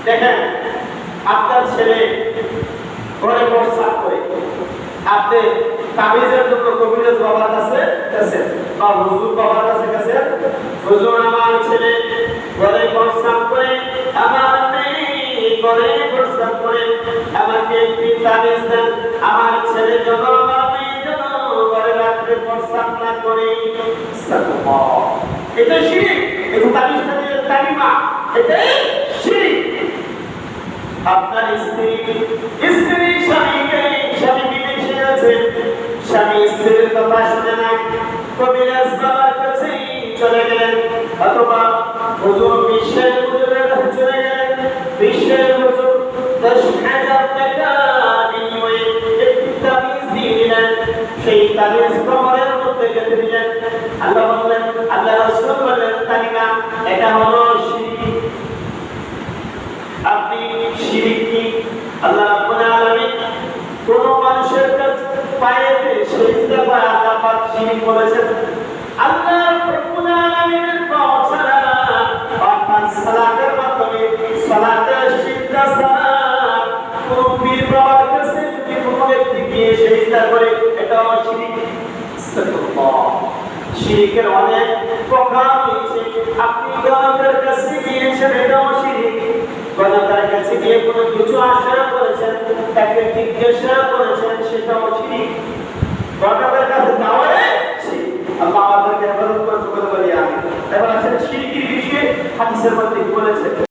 দেখেন আপনার ছেলে ঘরে প্রস্রাব করে, আপনি তাবিজের জন্য কবিরাজ বাবার কাছে গেছেন বা হুজুর বাবার কাছে গেছেন, হুজুর আমার ছেলে ঘরে প্রস্রাব করে, আমার মেয়ে ঘরে প্রস্রাব করে, আমাকে একটি তাবিজ দেন, আমার ছেলে যেন আমার মেয়ে যেন ঘরে রাত্রে প্রস্রাব না করে। এটা শিরক, এটা তাবিজ দিয়ে তালিমা, এটাই শিরক। আপনার স্ত্রী স্বামী বিদেশে আছে, স্বামী স্ত্রীর কথা শুনে না, কবিরাজ বাবার কাছে চলে গেলেন, অথবা হুজুর বিশ্বের হুজুরের কাছে চলে গেলেন, বিশ্বের হুজুর 10,000 টাকা বিনিময়ে একটি তাবিজ দিয়ে দিলেন, সেই তাবিজ কবরের মধ্যে গেঁথে দিলেন। আল্লাহ বললেন, আল্লাহ রাসূল বললেন, তালিকা এটা হলো শিরক। আপনি শিরক কি? আল্লাহ রাব্বুল আলামিন কোন মানুষের কাছে পায়েতে সিজদা করে আল্লাহ পাক শিরক বলেছেন? আল্লাহ রাব্বুল আলামিনের কওছারা অর্থাৎ সালাতের মাধ্যমে সালাতের সিজদা সালাত কোন পীর বাবার কাছে যদি কোন ব্যক্তি গিয়ে সিজদা করে, এটা শিরক। আস্তাগফিরুল্লাহ। শিরকের অনেক প্রকার রয়েছে। আপনি গণকের কাছে গিয়েছেন, এটাও শিরক। গণকের কাছে গিয়ে কোনো কিছু আশা করেছেন, তাকে জিজ্ঞাসা করেছেন, সেটাও শিরক। গণকের কাছে যাওয়াই শিরক। আল্লাহ আমাদেরকে হেফাজত করতে বলি। আমি এবার আসলে শিরকের বিষয়ে হাদিসের মধ্যে বলেছে।